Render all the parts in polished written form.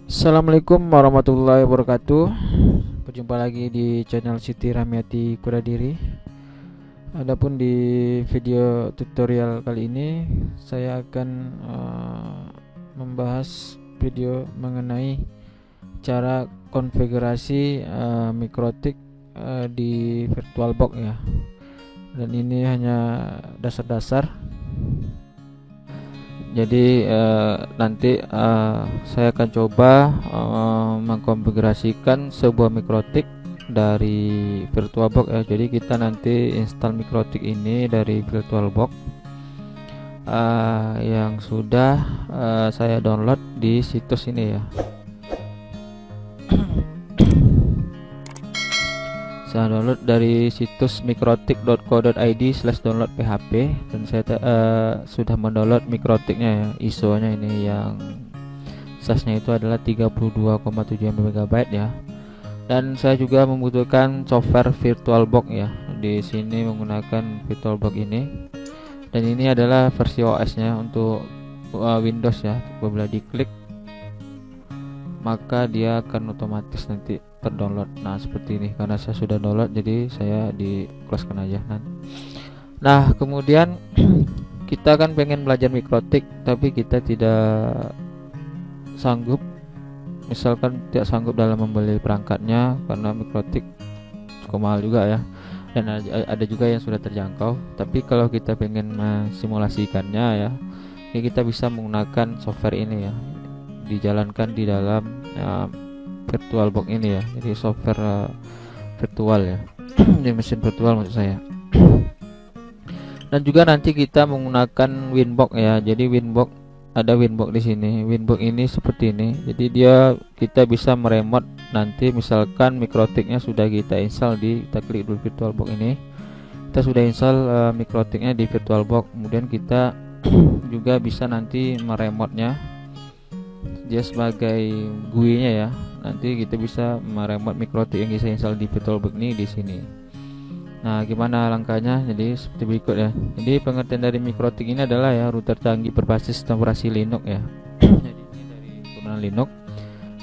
Assalamualaikum warahmatullahi wabarakatuh. Berjumpa lagi di channel Siti Ramiati Kuradiri. Adapun di video tutorial kali ini saya akan membahas video mengenai cara konfigurasi mikrotik di VirtualBox ya. Dan ini hanya dasar-dasar. Jadi nanti saya akan coba mengkonfigurasikan sebuah mikrotik dari VirtualBox ya. Jadi kita nanti install mikrotik ini dari VirtualBox yang sudah saya download di situs ini ya. Saya download dari situs mikrotik.co.id/download php, dan saya sudah mendownload mikrotiknya ya. ISO-nya ini yang size-nya itu adalah 32,7 MB ya. Dan saya juga membutuhkan software VirtualBox ya. Di sini menggunakan VirtualBox ini. Dan ini adalah versi OS-nya untuk Windows ya. Apabila diklik maka dia akan otomatis nanti terdownload. Nah seperti ini, karena saya sudah download jadi saya di closekan aja. Nah kemudian kita kan pengen belajar mikrotik tapi kita tidak sanggup, misalkan tidak sanggup dalam membeli perangkatnya karena mikrotik cukup mahal juga ya, dan ada juga yang sudah terjangkau. Tapi kalau kita pengen mensimulasikannya ya, kita bisa menggunakan software ini ya, dijalankan di dalam VirtualBox ini ya. Jadi software virtual ya di mesin virtual maksud saya. Dan juga nanti kita menggunakan Winbox ya. Jadi Winbox, ada Winbox di sini. Winbox ini seperti ini. Jadi kita bisa meremote nanti, misalkan mikrotiknya sudah kita install kita klik dulu VirtualBox ini. Kita sudah install mikrotiknya di VirtualBox. Kemudian kita juga bisa nanti meremotnya, dia sebagai GUI-nya ya. Nanti kita bisa meremote mikrotik yang kita install di VirtualBox ini di sini. Nah, gimana langkahnya? Jadi seperti berikut ya. Jadi pengertian dari mikrotik ini adalah ya, router canggih berbasis sistem operasi Linux ya. Jadi ini dari turunan Linux.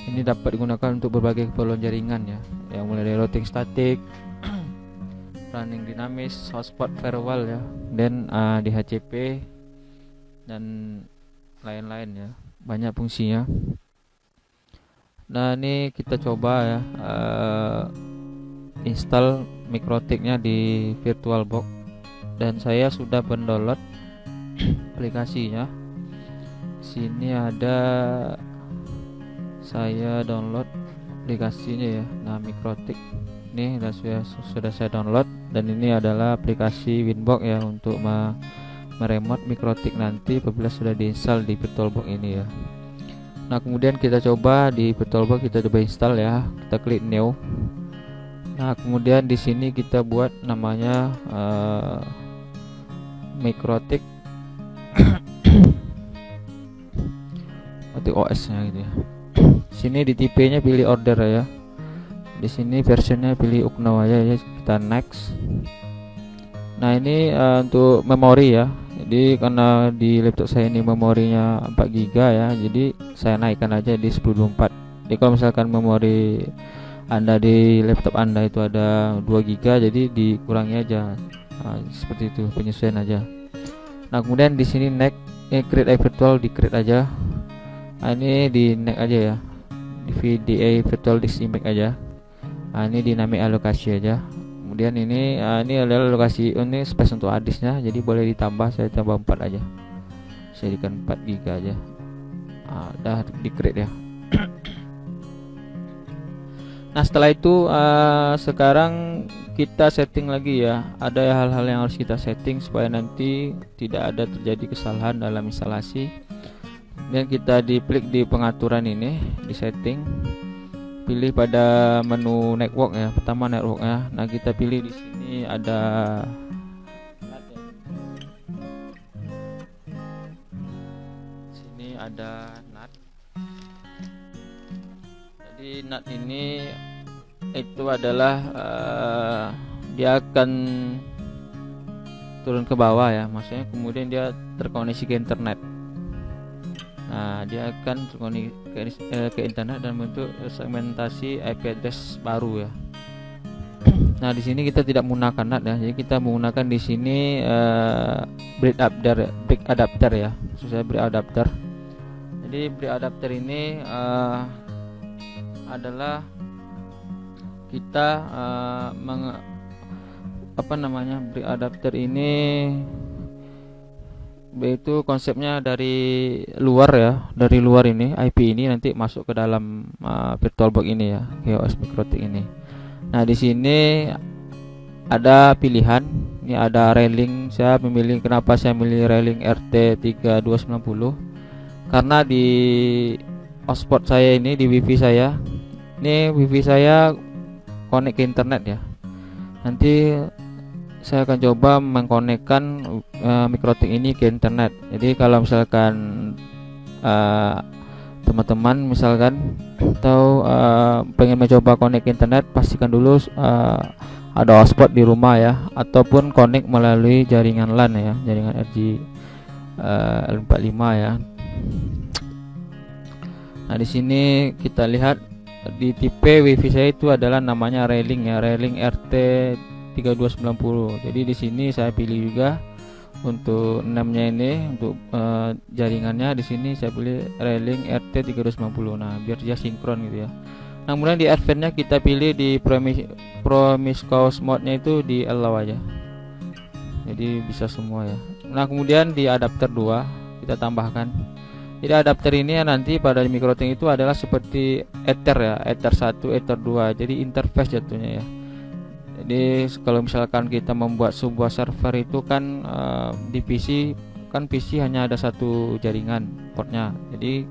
Ini dapat digunakan untuk berbagai keperluan jaringan ya. Yang mulai dari routing statik, running dinamis, hotspot firewall ya, dan DHCP dan lain-lain ya. Banyak fungsinya. Nah ini kita coba ya install mikrotiknya di VirtualBox, dan saya sudah mendownload aplikasinya. Sini ada, saya download aplikasinya ya. Nah mikrotik ini sudah saya download, dan ini adalah aplikasi Winbox ya untuk meremote mikrotik nanti apabila sudah diinstal di VirtualBox ini ya. Nah kemudian kita coba di VirtualBox, kita coba install ya. Kita klik new. Nah kemudian di sini kita buat namanya mikrotik OS nya gitu ya. Sini di tipe-nya pilih order ya. Di sini versionnya pilih UKNOW aja ya. Kita next. Nah ini untuk memori ya. Jadi karena di laptop saya ini memorinya 4 GB ya, jadi saya naikkan aja di 1024. Jadi kalau misalkan memori Anda di laptop Anda itu ada 2 GB, jadi dikurangi aja. Nah, seperti itu, penyesuaian aja. Nah kemudian di sini next, create a virtual, di create aja. Nah ini di next aja ya, di VDA virtual disk image aja. Nah ini dynamic alokasi aja. Kemudian ini adalah lokasi, ini space untuk harddisknya, jadi boleh ditambah, saya tambah 4 aja, saya jadikan 4 GB aja. Udah di create ya. Nah setelah itu sekarang kita setting lagi ya. Ada hal-hal yang harus kita setting supaya nanti tidak ada terjadi kesalahan dalam instalasi. Dan kita klik di pengaturan ini, di setting, pilih pada menu network ya. Pertama network ya. Nah kita pilih di sini ada NAT ya. Sini ada NAT. Jadi NAT ini itu adalah dia akan turun ke bawah ya. Maksudnya kemudian dia terkoneksi ke internet. Nah, dia akan ke internet dan bentuk segmentasi IP address baru ya. Nah, di sini kita tidak menggunakan NAT ya. Jadi kita menggunakan di sini bridge adapter ya. Maksud saya bridge adapter. Jadi bridge adapter ini adalah kita bridge adapter ini itu konsepnya dari luar ya, dari luar ini IP ini nanti masuk ke dalam VirtualBox ini ya, QoS MikroTik ini. Nah, di sini ada pilihan, ini ada railing. Kenapa saya memilih railing RT3290? Karena di hotspot saya ini, di wifi saya connect ke internet ya. Nanti saya akan coba mengkonekkan MikroTik ini ke internet. Jadi kalau misalkan teman-teman misalkan atau pengen mencoba connect ke internet, pastikan dulu ada hotspot di rumah ya, ataupun connect melalui jaringan LAN ya, jaringan L45 ya. Nah, di sini kita lihat di tipe wifi saya itu adalah namanya railing ya, railing RT3290. Jadi di sini saya pilih juga untuk namanya ini, untuk jaringannya di sini saya pilih railing RT3290. Nah, biar dia sinkron gitu ya. Nah, kemudian di advance-nya kita pilih di promiscuous mode-nya itu di allow aja. Jadi bisa semua ya. Nah, kemudian di adapter 2 kita tambahkan. Jadi adapter ini nanti pada MikroTik itu adalah seperti Ether ya, Ether 1, Ether 2. Jadi interface jatuhnya ya. Jadi kalau misalkan kita membuat sebuah server itu kan di PC hanya ada satu jaringan portnya. Jadi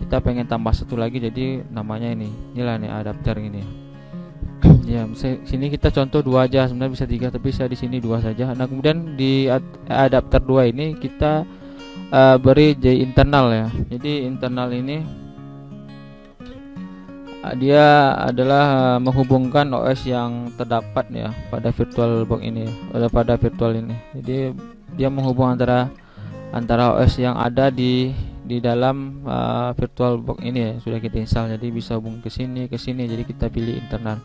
kita pengen tambah satu lagi, jadi namanya inilah nih adapter ini. Ya, sini kita contoh 2 aja, sebenarnya bisa 3 tapi saya di sini 2 saja. Nah, kemudian di adapter 2 ini kita beri J internal ya. Jadi internal ini dia adalah menghubungkan OS yang terdapat ya pada VirtualBox ini, pada virtual ini. Jadi dia menghubung antara OS yang ada di dalam VirtualBox ini ya, sudah kita install. Jadi bisa hubung ke sini. Jadi kita pilih internal.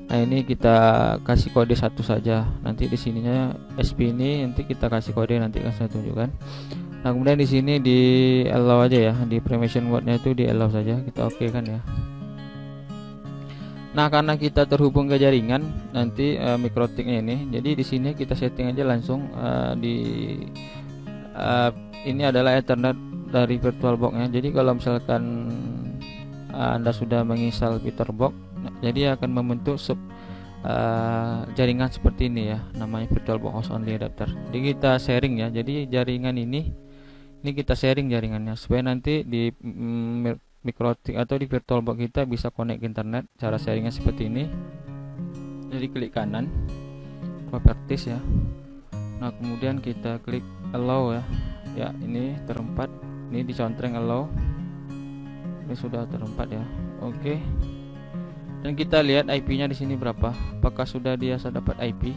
Nah, ini kita kasih kode 1 saja. Nanti di sininya SP ini nanti kita kasih kode, nanti akan saya tunjukkan. Nah, kemudian di sini di allow aja ya, di permission mode-nya itu di allow saja, kita oke kan ya. Nah, karena kita terhubung ke jaringan nanti MikroTik-nya ini, jadi di sini kita setting aja langsung ini adalah Ethernet dari VirtualBox-nya. Jadi kalau misalkan Anda sudah menginstal VirtualBox, jadi akan membentuk jaringan seperti ini ya, namanya VirtualBox Host Only Adapter. Jadi kita sharing ya. Jadi jaringan ini kita sharing jaringannya supaya nanti di MikroTik atau di VirtualBox kita bisa connect ke internet. Cara sharingnya seperti ini. Jadi klik kanan properties ya. Nah, kemudian kita klik allow ya. Ya, ini terempat. Ini dicontreng allow. Ini sudah terempat ya. Oke. Dan kita lihat IP-nya di sini berapa. Apakah sudah dia dapat IP?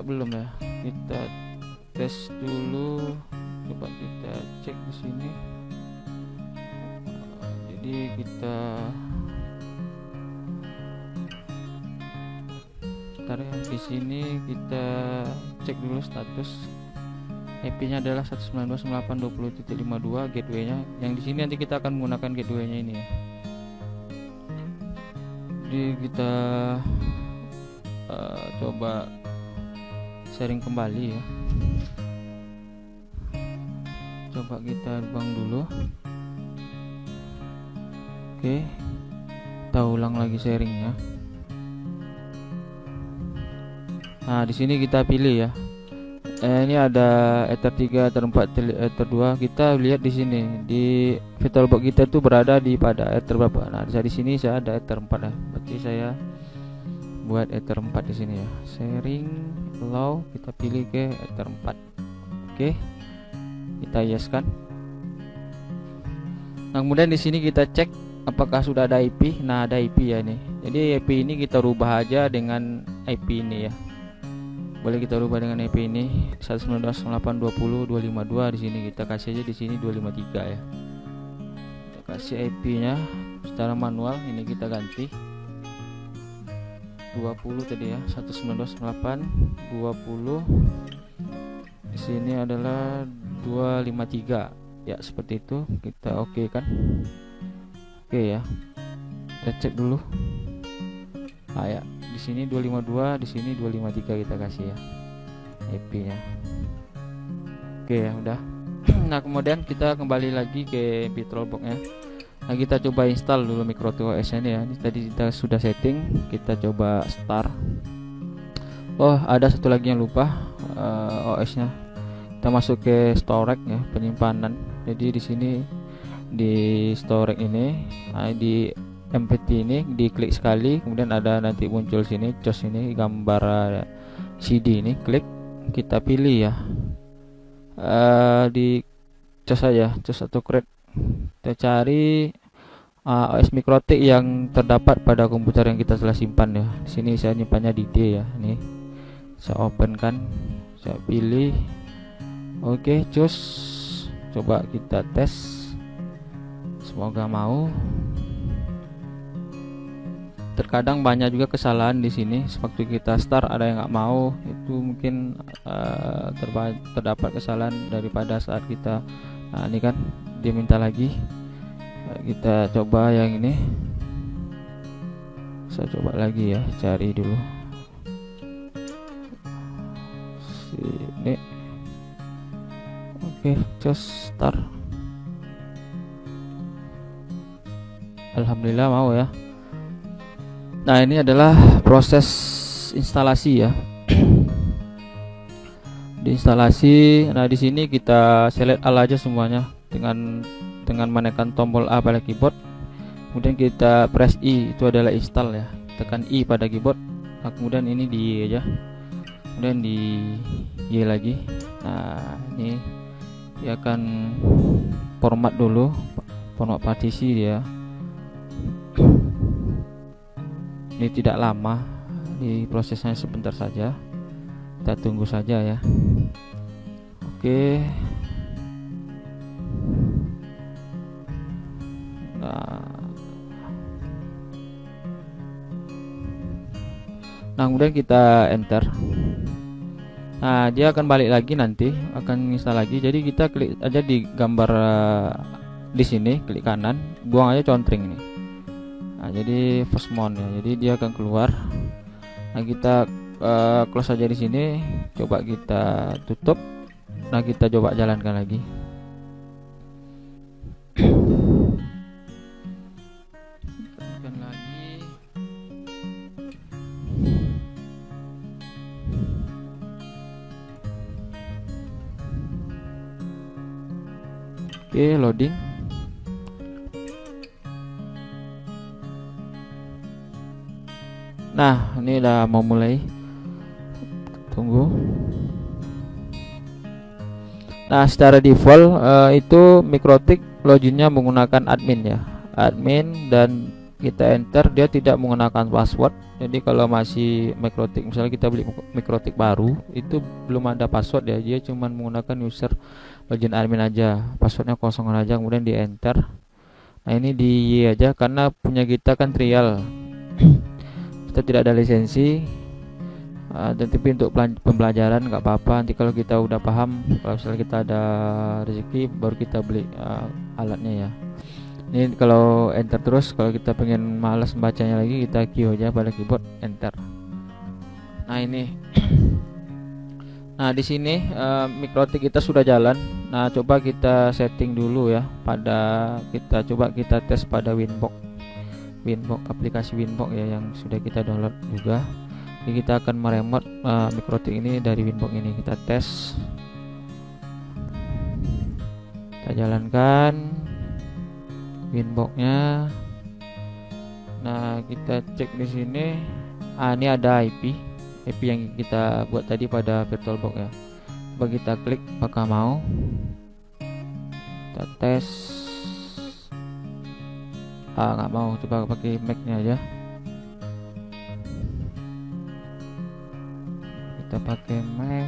Belum ya. Kita tes dulu. Coba kita cek di sini. Jadi kita di sini kita cek dulu status. IP-nya adalah 192.168.20.52 gateway-nya. Yang di sini nanti kita akan menggunakan gateway-nya ini ya. Jadi kita coba sharing kembali ya. Coba kita bang dulu. Oke, kita ulang lagi sharingnya. Nah, di sini kita pilih ya. Ini ada Ether 3, Ether 4, Ether 2. Kita lihat di sini di VirtualBox kita itu berada di pada Ether berapa. Nah, di sini saya ada Ether 4 ya. Berarti saya buat Ether 4 di sini ya. Sharing allow, kita pilih ke Ether 4. Oke. Kita yes kan. Nah, kemudian di sini kita cek apakah sudah ada IP. Nah, ada IP ya nih. Jadi IP ini kita rubah aja dengan IP ini ya. boleh kita rubah dengan IP ini 192.168.20.252. Di sini kita kasih aja di sini 253 ya. Kita kasih IP-nya secara manual, ini kita ganti 20 tadi ya, 192.168.20. Di sini adalah 253 ya, seperti itu. Kita oke kan? Oke ya. Kita cek dulu. Nah ya, di sini 252, di sini 253 kita kasih ya IP-nya. Oke ya, udah. Nah, kemudian kita kembali lagi ke VirtualBox-nya. Nah, kita coba install dulu MikroTik OS-nya nih ya. Ini tadi kita sudah setting, kita coba start. Oh, ada satu lagi yang lupa, OS-nya. Kita masuk ke storage ya, penyimpanan. Jadi di sini di storage ini, di MPT ini diklik sekali, kemudian ada nanti muncul sini COS ini, gambar CD ini, klik, kita pilih ya, di COS saja, COS atau create. Kita cari OS MikroTik yang terdapat pada komputer yang kita telah simpan ya. Di sini saya nyimpannya di D ya, ini saya open kan, saya pilih, oke, COS, coba kita tes, semoga mau. Terkadang banyak juga kesalahan di sini. Waktu kita start ada yang nggak mau, itu mungkin terdapat kesalahan daripada saat kita. Nah, ini kan dia minta lagi. Kita coba yang ini. Saya coba lagi ya, cari dulu. Sini. Oke, just start. Alhamdulillah mau ya. Nah, ini adalah proses instalasi ya. Diinstalasi. Nah, di sini kita select all aja semuanya dengan menekan tombol A pada keyboard. Kemudian kita press I, itu adalah install ya. Tekan I pada keyboard. Nah, kemudian ini di Y aja. Kemudian di Y lagi. Nah, ini dia akan format dulu, format partisi dia. Ini tidak lama, di prosesnya sebentar saja, kita tunggu saja ya. Oke. Nah, kemudian kita enter. Nah, dia akan balik lagi nanti, akan install lagi. Jadi kita klik aja di gambar di sini, klik kanan, buang aja contring ini. Nah, jadi first mount ya, jadi dia akan keluar. Nah, kita close aja di sini, coba kita tutup. Nah, kita coba jalankan lagi. Jalankan lagi. Oke, loading. Nah, ini udah mau mulai. Tunggu. Nah, secara default itu MikroTik loginnya menggunakan admin ya, admin, dan kita enter, dia tidak menggunakan password. Jadi kalau masih MikroTik, misalnya kita beli MikroTik baru, itu belum ada password ya, dia cuma menggunakan user login admin aja, passwordnya kosong aja, kemudian di enter. Nah, ini di Y aja karena punya kita kan trial. Kita tidak ada lisensi, dan tapi untuk pembelajaran nggak apa-apa. Nanti kalau kita udah paham, kalau misalnya kita ada rezeki, baru kita beli alatnya ya. Ini kalau enter terus, kalau kita pengen malas bacanya lagi, kita Q aja pada keyboard, enter. Nah, ini. Nah, di sini MikroTik kita sudah jalan. Nah, coba kita setting dulu ya, kita coba kita tes pada Winbox, aplikasi Winbox ya, yang sudah kita download juga. Jadi kita akan meremote MikroTik ini dari Winbox ini, kita tes, kita jalankan Winbox-nya. Nah, kita cek di sini. Ini ada IP yang kita buat tadi pada VirtualBox ya. Coba kita klik apakah mau. Kita tes. Nggak mau, coba pakai Mac-nya aja. Kita pakai Mac.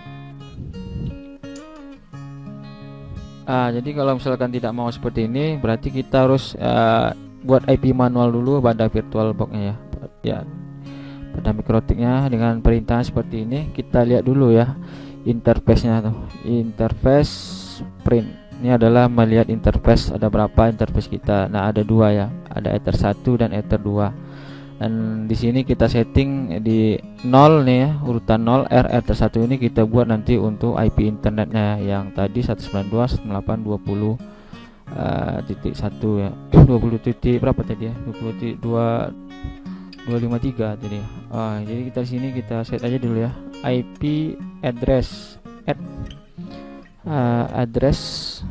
Jadi kalau misalkan tidak mau seperti ini, berarti kita harus buat IP manual dulu pada VirtualBox-nya ya. Pada mikrotiknya dengan perintah seperti ini, kita lihat dulu ya interface-nya tuh. Interface print. Ini adalah melihat interface, ada berapa interface kita. Nah, ada dua ya. Ada Ether 1 dan Ether 2. Dan di sini kita setting di 0 nih ya, urutan 0 Ether 1 ini kita buat nanti untuk IP internetnya yang tadi 192.168.20.1 ya. 20 titik berapa tadi ya? 253 tadi ya. Jadi kita sini kita set aja dulu ya. IP address address,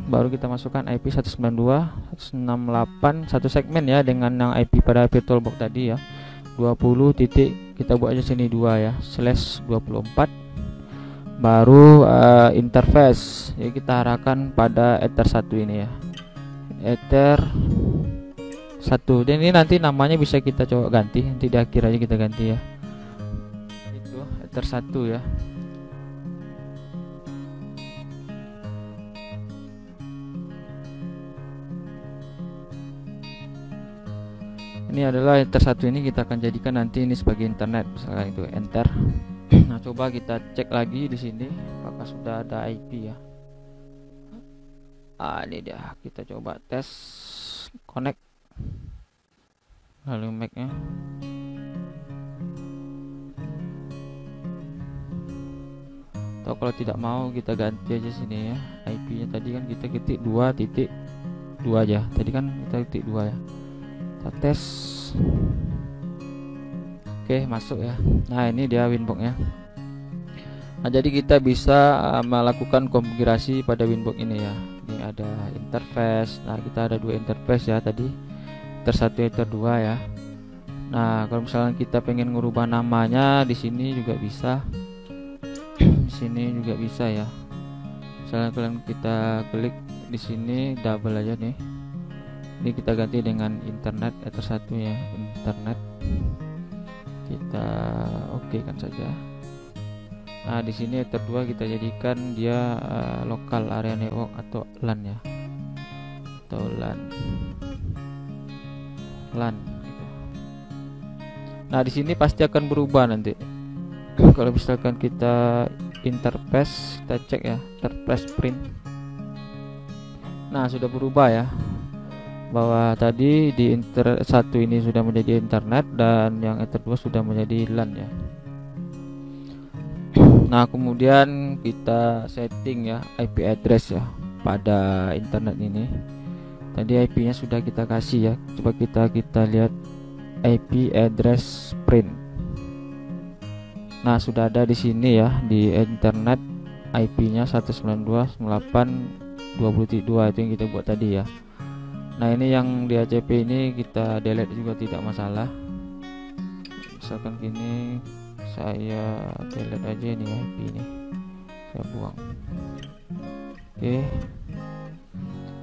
baru kita masukkan IP 192.168 satu segmen ya, dengan yang IP pada VirtualBox tadi ya. 20 titik kita buat aja sini 2 ya, /24, baru interface ya, kita arahkan pada Ether 1 ini ya, Ether 1. Dan ini nanti namanya bisa kita coba ganti, nanti di akhir aja kita ganti ya, itu Ether 1 ya. Ini adalah Ether 1, ini kita akan jadikan nanti ini sebagai internet, misalkan itu enter. Nah, coba kita cek lagi di sini apakah sudah ada IP ya. Ini dia, kita coba tes connect, lalu Mac-nya. Atau kalau tidak mau kita ganti aja sini ya, IP-nya tadi kan kita ketik 2.2 aja, tadi kan kita ketik 2 ya. Kita tes. Oke, masuk ya. Nah, ini dia Winbox-nya. Nah, jadi kita bisa melakukan konfigurasi pada Winbox ini ya. Ini ada interface. Nah, kita ada dua interface ya tadi, Ether 1, Ether 2 ya. Nah, kalau misalnya kita pengen merubah namanya di sini juga bisa. Di sini juga bisa ya. Misalnya kalian kita klik di sini, double aja nih. Ini kita ganti dengan internet Ether 1 ya, internet. Kita oke kan saja. Nah, di sini Ether 2 kita jadikan dia lokal area network atau LAN ya. Atau LAN gitu. Nah, di sini pasti akan berubah nanti. Kalau misalkan kita interface, kita cek ya, interface print. Nah, sudah berubah ya, bahwa tadi di Ether 1 ini sudah menjadi internet dan yang Ether 2 sudah menjadi LAN ya. Nah, kemudian kita setting ya IP address ya pada internet ini. Tadi IP-nya sudah kita kasih ya. Coba kita lihat IP address print. Nah, sudah ada di sini ya, di internet IP-nya 192.168.20.2 itu yang kita buat tadi ya. Nah, ini yang di ACP ini kita delete juga tidak masalah. Misalkan gini, saya delete aja ini IP ini, saya buang. Oke.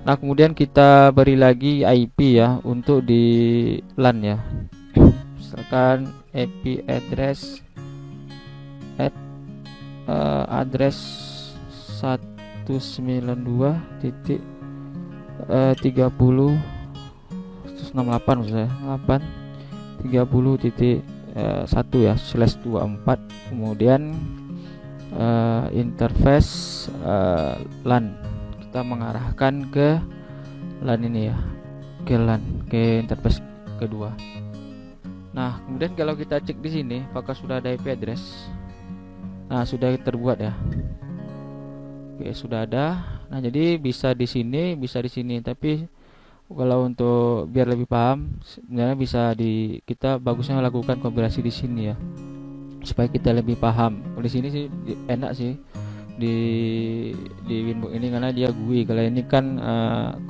Nah, kemudian kita beri lagi IP ya untuk di LAN ya. Misalkan IP address address 192.30 168 maksudnya 8.30.1 ya /24, kemudian interface LAN, kita mengarahkan ke LAN ini ya, ke LAN, ke interface kedua. Nah, kemudian kalau kita cek di sini apakah sudah ada IP address. Nah, sudah terbuat ya. Oke, sudah ada. Nah, jadi bisa di sini, bisa di sini. Tapi kalau untuk biar lebih paham, sebenarnya bisa kita bagusnya melakukan konfigurasi di sini ya, supaya kita lebih paham. Di sini sih enak sih di Winbox ini karena dia GUI. Kalau ini kan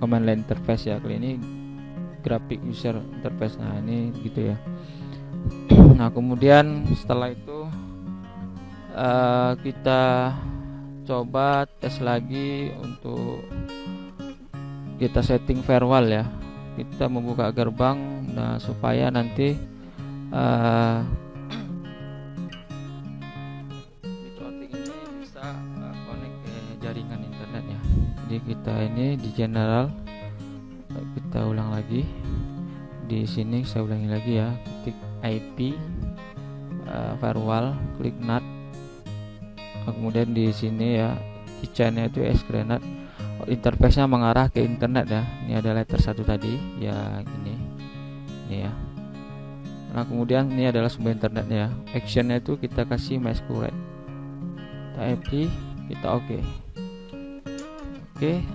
command line interface ya. Kalau ini graphic user interface. Nah, ini gitu ya. Nah, kemudian setelah itu kita coba tes lagi untuk kita setting firewall ya. Kita membuka gerbang, nah supaya nanti mikrotik kita ini di general, kita ulang lagi di sini, saya ulangi lagi ya, ketik IP firewall, klik NAT, kemudian di sini ya keychainnya itu sgrenade, interface-nya mengarah ke internet ya. Ini ada letter 1 tadi ya, ini ya. Nah kemudian ini adalah sumber internetnya ya. Actionnya itu kita kasih MySQLite, kita apply, kita oke.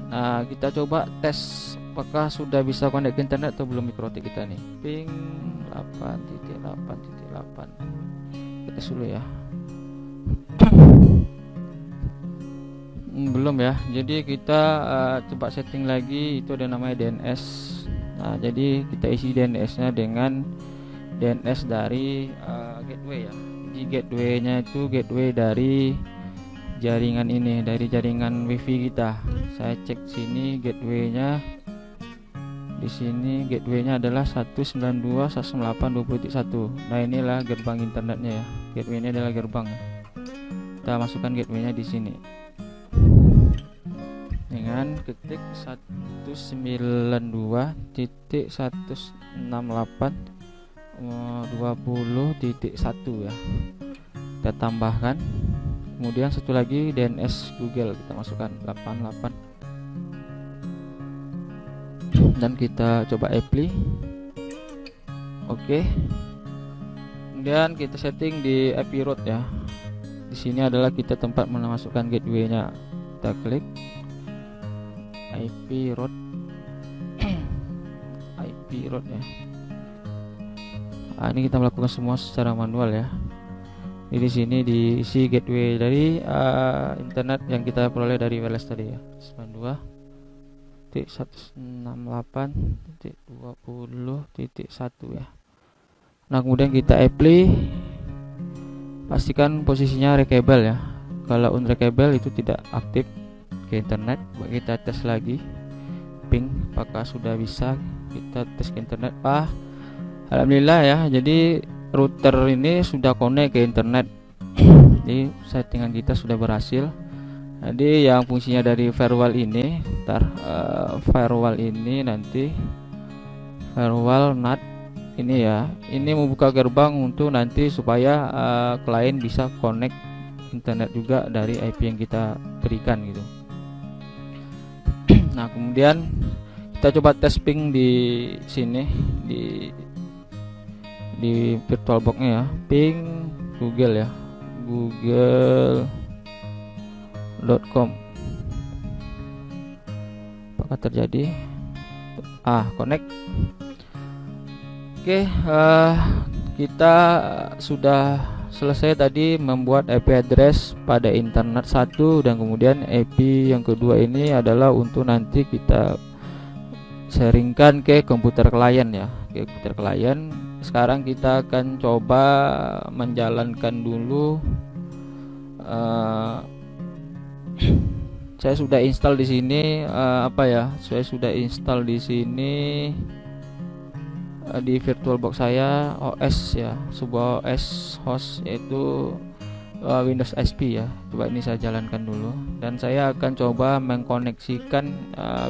Nah kita coba tes apakah sudah bisa connect ke internet atau belum MikroTik kita nih. Ping 8.8.8 kita dulu ya. Belum ya, jadi kita coba setting lagi, itu ada namanya DNS. Nah jadi kita isi DNS nya dengan DNS dari gateway ya. Jadi gateway-nya itu gateway dari jaringan ini, dari jaringan wifi kita. Saya cek sini gateway-nya, di sini gateway-nya adalah 192.168.20.1. Nah inilah gerbang internetnya ya, gateway ini adalah gerbang. Kita masukkan gateway-nya di sini dengan ketik 192.168.20.1 ya, kita tambahkan. Kemudian satu lagi DNS Google kita masukkan 88 dan kita coba apply. Oke. Kemudian kita setting di IP route ya. Di sini adalah kita tempat memasukkan gateway-nya. Kita klik IP route IP route ya. Nah, ini kita melakukan semua secara manual ya. Di sini diisi gateway dari internet yang kita peroleh dari wireless tadi ya, 92.168.20.1 ya. Nah kemudian kita apply, pastikan posisinya reachable ya. Kalau unreachable itu tidak aktif ke internet. Kita tes lagi ping apakah sudah bisa, kita tes ke internet. Alhamdulillah ya, jadi router ini sudah connect ke internet. Jadi settingan kita sudah berhasil. Jadi yang fungsinya dari firewall ini, firewall ini nanti firewall NAT ini ya, ini membuka gerbang untuk nanti supaya klien bisa connect internet juga dari IP yang kita berikan gitu. Nah kemudian kita coba tes ping di sini di VirtualBox-nya ya, ping Google ya, google.com. Apakah terjadi? Connect. Oke, kita sudah selesai tadi membuat IP address pada internet 1, dan kemudian IP yang kedua ini adalah untuk nanti kita sharingkan ke komputer klien ya, ke komputer klien. Sekarang kita akan coba menjalankan dulu. Saya sudah install di sini saya sudah install di sini di VirtualBox saya OS ya, sebuah OS host yaitu Windows XP ya. Coba ini saya jalankan dulu, dan saya akan coba mengkoneksikan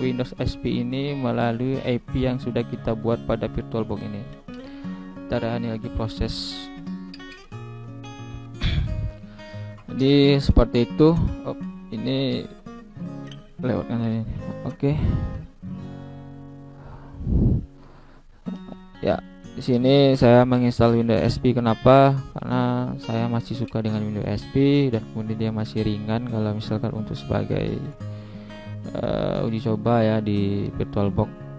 Windows XP ini melalui IP yang sudah kita buat pada VirtualBox ini. Ini lagi proses. Jadi seperti itu. Ini lewat kanan ini. Oke. Ya, di sini saya menginstal Windows XP. Kenapa? Karena saya masih suka dengan Windows XP, dan kemudian dia masih ringan kalau misalkan untuk sebagai uji coba ya di VirtualBox.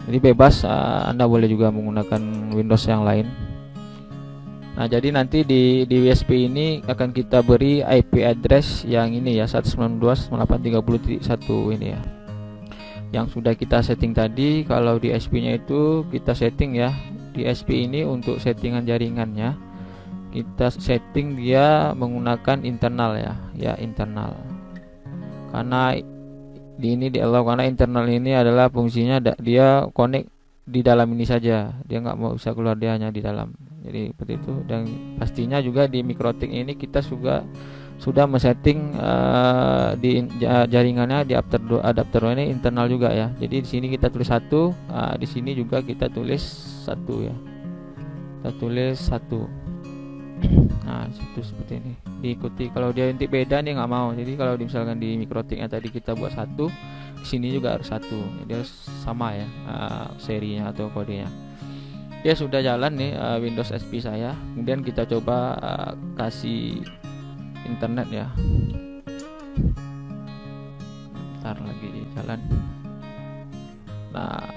Jadi bebas, Anda boleh juga menggunakan Windows yang lain. Nah jadi nanti di USB ini akan kita beri IP address yang ini ya, 192.168.30.1 ini ya, yang sudah kita setting tadi. Kalau di SP nya itu kita setting ya, di SP ini untuk settingan jaringannya kita setting dia menggunakan internal ya internal, karena ini di allow, karena internal ini adalah fungsinya dia connect di dalam ini saja, dia nggak mau bisa keluar, dia hanya di dalam. Jadi seperti itu. Dan pastinya juga di MikroTik ini kita juga sudah men-setting di jaringannya di adapter ini internal juga ya. Jadi di sini kita tulis 1, di sini juga kita tulis 1 ya. Kita tulis 1. Nah, situ seperti ini. Diikuti. Kalau dia inti beda nih nggak mau. Jadi kalau misalkan di mikrotiknya tadi kita buat 1, di sini juga harus 1. Jadi harus sama ya serinya atau kodenya. Dia sudah jalan nih Windows XP saya. Kemudian kita coba kasih internet ya. Bentar lagi jalan. Nah,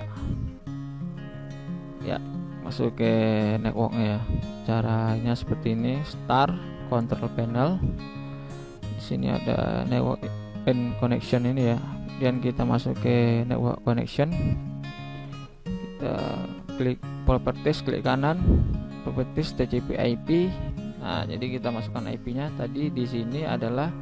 ya masuk ke networknya ya. Caranya seperti ini. Start control panel. Di sini ada network and connection ini ya. Kemudian kita masuk ke network connection. Kita klik properties, klik kanan, properties TCP/IP. Nah, jadi kita masukkan IP-nya. Tadi di sini adalah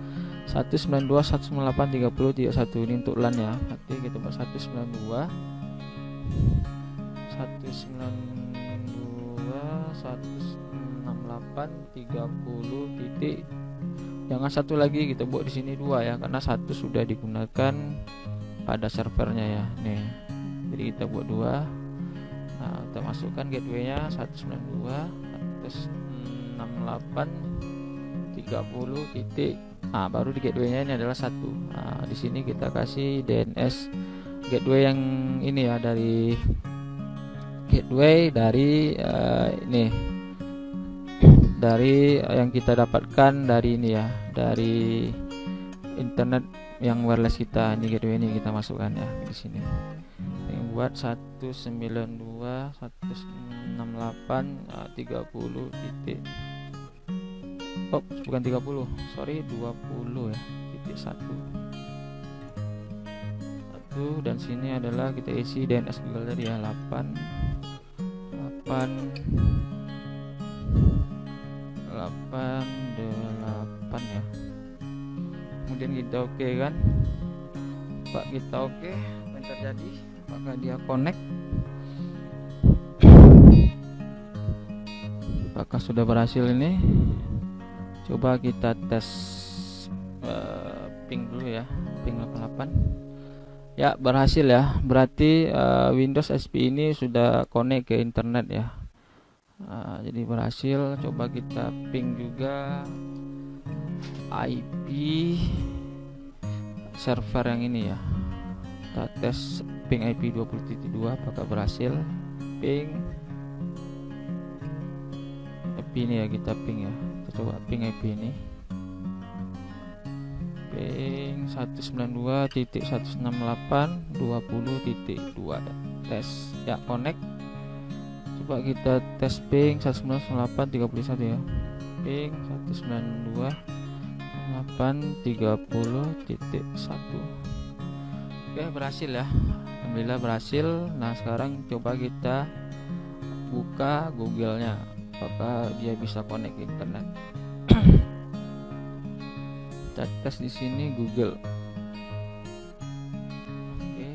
192.168.30.31 ini untuk LAN ya. Nanti kita buat 192.168.30. Jangan satu lagi kita buat di sini 2 ya, karena 1 sudah digunakan pada servernya ya. Nih. Jadi kita buat 2. Nah, kita masukkan gateway-nya 192.168.30. Nah, baru di gateway-nya ini adalah 1. Nah, di sini kita kasih DNS gateway yang ini ya, dari gateway dari ini. Dari yang kita dapatkan dari ini ya, dari internet yang wireless kita. Ini gateway ini kita masukkan ya di sini. Yang buat 192.168.30 titik. Oh, bukan 30, sorry 20 ya, titik 1. Dan sini adalah kita isi DNS Google tadi ya, 8 ya. Kemudian kita oke kan, Pak, kita oke. Apa yang terjadi? Apakah dia connect? Apakah sudah berhasil ini? Coba kita tes ping dulu ya, ping 88. Ya, berhasil ya. Berarti Windows XP ini sudah connect ke internet ya. Jadi berhasil. Coba kita ping juga IP server yang ini ya. Kita tes ping IP 20.2 apakah berhasil. Ping IP ini ya, kita ping ya. Kita coba ping IP ini. Ping 192.168.20.2 tes ya, connect. Coba kita tes ping 198.31 ya. Ping 192.830.1. Oke, berhasil ya. Alhamdulillah berhasil. Nah, sekarang coba kita buka Google-nya. Apakah dia bisa connect ke internet? Kita tes di sini Google. Oke,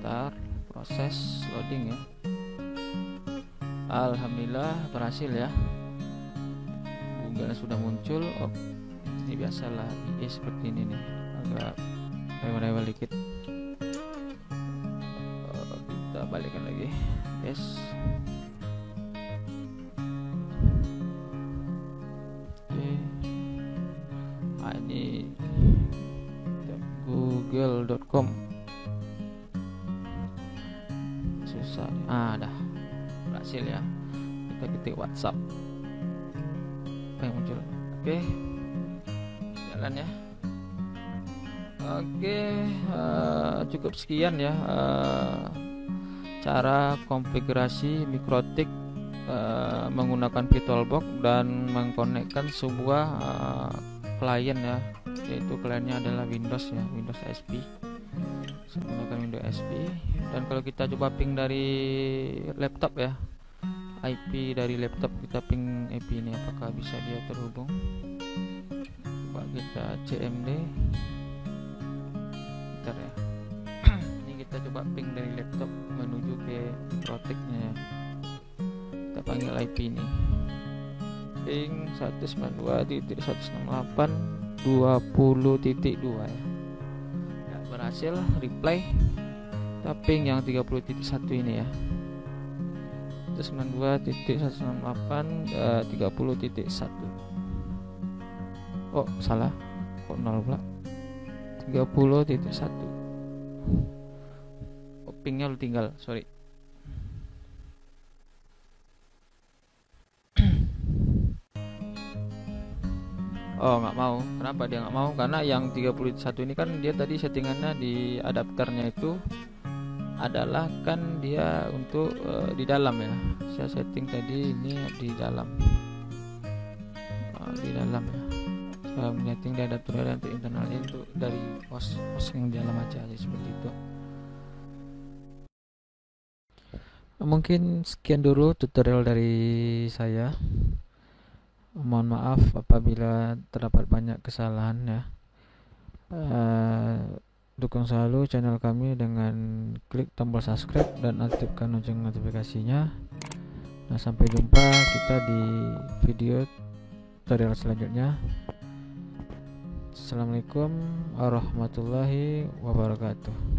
ntar proses loading ya. Alhamdulillah berhasil ya. Google sudah muncul. Oh, ini biasalah IE seperti ini nih, agak rewel-rewel dikit. Kita balikkan lagi. Yes. Ini google.com. Susah. Dah berhasil ya. Kita ketik WhatsApp. Apa yang muncul? Oke, jalan ya. Oke, cukup sekian ya cara konfigurasi mikrotik menggunakan VirtualBox dan mengkonekkan sebuah klien ya, yaitu kliennya adalah Windows ya, Windows XP. Menggunakan Windows XP. Dan kalau kita coba ping dari laptop ya, IP dari laptop, kita ping IP ini apakah bisa dia terhubung. Coba kita CMD. Bentar ya. Ini kita coba ping dari laptop menuju ke mikrotiknya ya. Kita panggil IP ini. Ping 192.168.30.1 20.2 ya. Nggak berhasil reply, tapi yang 30.1 ini ya. 92.168 30.1. Oh salah, kok 0 pula. 30.1. Oh, pingnya lu tinggal, sorry. Oh nggak mau. Kenapa dia nggak mau? Karena yang 31 ini kan dia tadi settingannya di adapternya itu adalah kan dia untuk di dalam ya. Saya setting tadi ini di dalam, di dalam ya. Saya setting di adapternya untuk internalnya untuk dari host yang di dalam aja, seperti itu. Mungkin sekian dulu tutorial dari saya. Mohon maaf apabila terdapat banyak kesalahan ya. Dukung selalu channel kami dengan klik tombol subscribe dan aktifkan lonceng notifikasinya. Nah, sampai jumpa kita di video tutorial selanjutnya. Assalamualaikum warahmatullahi wabarakatuh.